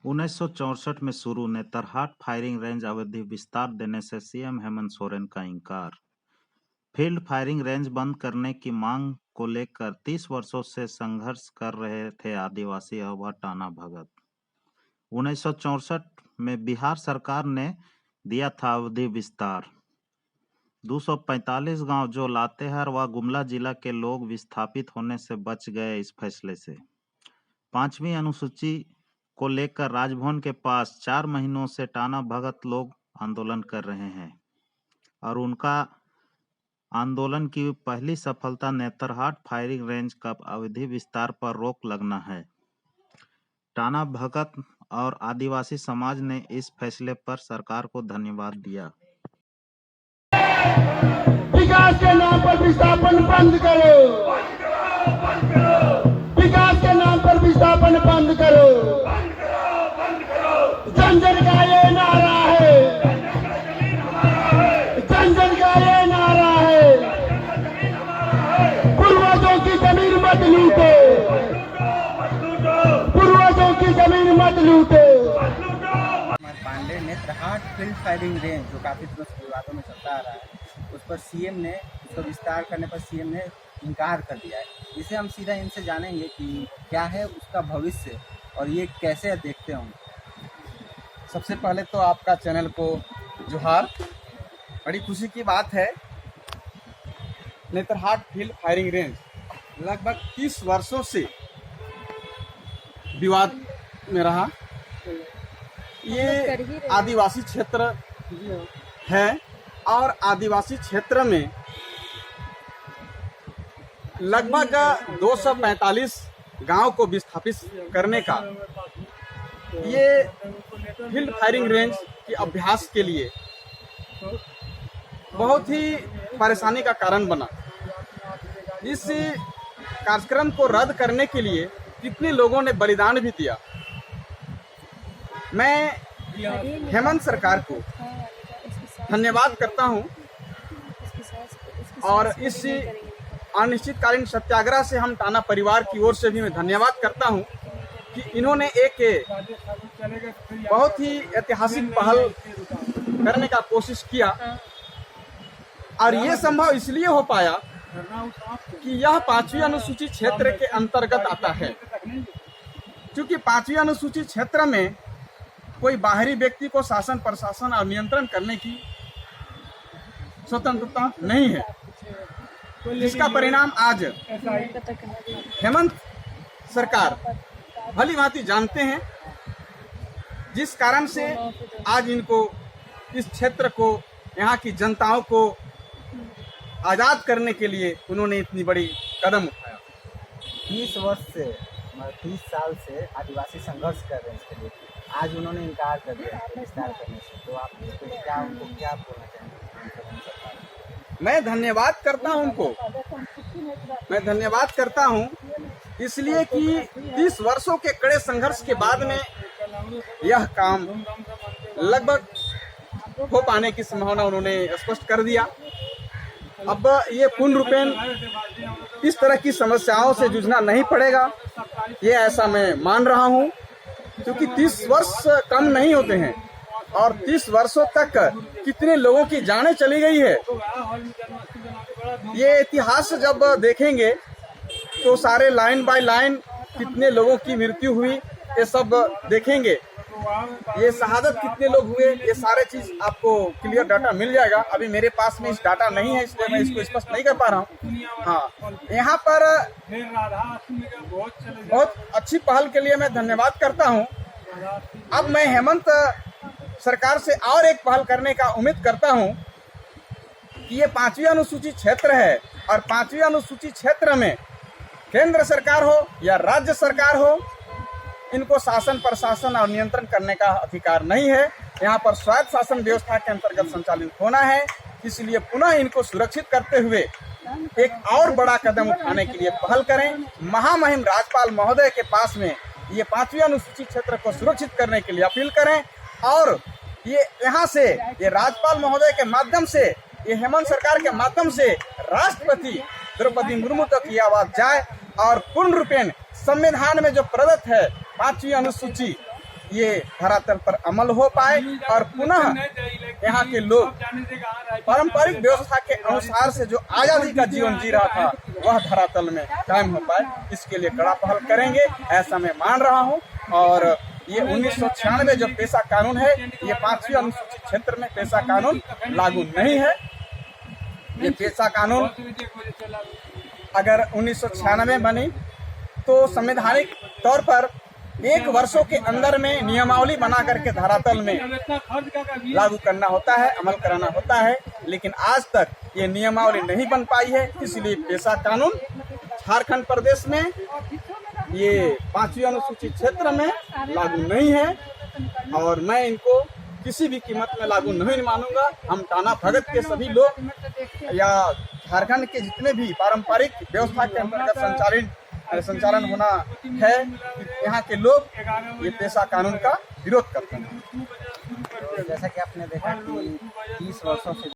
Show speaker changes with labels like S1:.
S1: 1964 में शुरू Netarhat firing range अवधि विस्तार देने से सीएम हेमंत सोरेन का इंकार। फील्ड फायरिंग रेंज बंद करने की मांग को लेकर 30 वर्षों से संघर्ष कर रहे थे आदिवासी अगवा टाना भगत। 1964 में बिहार सरकार ने दिया था अवधि विस्तार। 245 गांव जो लातेहार व गुमला जिला के लोग विस्थापित होने से बच गए इस फैसले से। 5वीं अनुसूची को लेकर राजभवन के पास 4 महीनों से टाना भगत लोग आंदोलन कर रहे हैं और उनका आंदोलन की पहली सफलता नेतरहाट फायरिंग रेंज का अवधि विस्तार पर रोक लगना है। टाना भगत और आदिवासी समाज ने इस फैसले पर सरकार को धन्यवाद दिया।
S2: विकास के नाम पर विस्थापन बंद करो, विकास के नाम पर विस्थापन बंद करो। जन जन का ये नारा है, जन जन का ये नारा है। पूर्वजों की जमीन मत लूटो, पूर्वजों की जमीन मत लूटो।
S3: Pandey Netarhat field firing range जो काफी दिनों से विवादों में चलता आ रहा है, उस पर सीएम ने उसका विस्तार करने पर सीएम ने इनकार कर दिया है। इसे हम सीधा इनसे जानेंगे कि क्या है उसका भविष्य और ये कैसे देखते होंगे।
S4: सबसे पहले तो आपका चैनल को जोहार। बड़ी खुशी की बात है, नेतरहाट फील्ड फायरिंग रेंज लगभग 30 वर्षों से विवाद में रहा। ये आदिवासी क्षेत्र है और आदिवासी क्षेत्र में लगभग 245 गांव को विस्थापित करने का ये फील्ड फायरिंग रेंज के अभ्यास के लिए बहुत ही परेशानी का कारण बना। इस कार्यक्रम को रद्द करने के लिए कितने लोगों ने बलिदान भी दिया। मैं हेमंत सरकार को धन्यवाद करता हूं और इस अनिश्चितकालीन सत्याग्रह से हम टाना परिवार की ओर से भी मैं धन्यवाद करता हूं कि इन्होंने एक बहुत ही ऐतिहासिक पहल करने का कोशिश किया और ये संभव इसलिए हो पाया कि यह 5वीं अनुसूची क्षेत्र के अंतर्गत आता है। क्योंकि 5वीं अनुसूची क्षेत्र में कोई बाहरी व्यक्ति को शासन प्रशासन और नियंत्रण करने की स्वतंत्रता नहीं है, जिसका परिणाम आज हेमंत सरकार भली भांति जानते हैं, जिस कारण से आज इनको इस क्षेत्र को यहाँ की जनताओं को आज़ाद करने के लिए उन्होंने इतनी बड़ी कदम उठाया।
S3: 30 साल से आदिवासी संघर्ष कर रहे हैं इसके लिए, आज उन्होंने इनकार कर दिया विस्तार करने से, तो आप इसको क्या बोलना चाहेंगे?
S4: मैं धन्यवाद करता हूं उनको, मैं धन्यवाद करता हूं इसलिए कि 30 वर्षों के कड़े संघर्ष के बाद में यह काम लगभग हो पाने की संभावना उन्होंने स्पष्ट कर दिया। अब ये पूर्ण रूपेण इस तरह की समस्याओं से जूझना नहीं पड़ेगा, ये ऐसा मैं मान रहा हूं। क्योंकि 30 वर्ष कम नहीं होते हैं और 30 वर्षों तक कितने लोगों की जानें चली गई है। ये इतिहास जब देखेंगे तो सारे लाइन बाय लाइन कितने लोगों की मृत्यु हुई ये सब देखेंगे, ये शहादत कितने लोग हुए, ये सारे चीज आपको क्लियर डाटा मिल जाएगा। अभी मेरे पास में इस डाटा नहीं है, इसलिए मैं इसको स्पष्ट नहीं कर पा रहा हूँ। हाँ, यहाँ पर बहुत अच्छी पहल के लिए मैं धन्यवाद करता हूँ। अब मैं हेमंत सरकार से और एक पहल करने का उम्मीद करता हूँ कि ये 5वीं अनुसूची क्षेत्र है और 5वीं अनुसूची क्षेत्र में केंद्र सरकार हो या राज्य सरकार हो, इनको शासन प्रशासन और नियंत्रण करने का अधिकार नहीं है। यहाँ पर स्वायत्त शासन व्यवस्था के अंतर्गत संचालित होना है। इसलिए पुनः इनको सुरक्षित करते हुए एक और बड़ा कदम उठाने के लिए पहल करें। महामहिम राज्यपाल महोदय के पास में ये 5वीं अनुसूची क्षेत्र को सुरक्षित करने के लिए अपील करें और ये यहाँ से ये राज्यपाल महोदय के माध्यम से, ये हेमंत सरकार के माध्यम से राष्ट्रपति द्रौपदी मुर्मू तक की आवाज जाए और पूर्ण रूपेण संविधान में जो प्रदत्त है 5वीं अनुसूची, ये धरातल पर अमल हो पाए और पुनः यहाँ के लोग पारंपरिक व्यवस्था के अनुसार से जो आजादी का जीवन जी रहा था वह धरातल में कायम हो पाए, इसके लिए कड़ा पहल करेंगे, ऐसा मैं मान रहा हूँ। और ये 1996 जो पेशा कानून है, ये 5वीं अनुसूचित क्षेत्र में पेशा कानून लागू नहीं है। ये पेशा कानून अगर 1996 बनी तो संवैधानिक तौर पर 1 वर्षों के अंदर में नियमावली बना करके धरातल में लागू करना होता है, अमल कराना होता है, लेकिन आज तक ये नियमावली नहीं बन पाई है। इसलिए पेशा कानून झारखंड प्रदेश में ये 5वीं अनुसूचित क्षेत्र में लागू नहीं है और मैं इनको किसी भी कीमत में लागू नहीं मानूंगा। हम टाना भगत के सभी लोग या झारखंड के जितने भी पारंपरिक व्यवस्था के अंतर्गत संचालन होना है, यहाँ के लोग ये पेशा कानून का विरोध करते हैं।
S3: जैसा कि आपने देखा कि 30 वर्षों से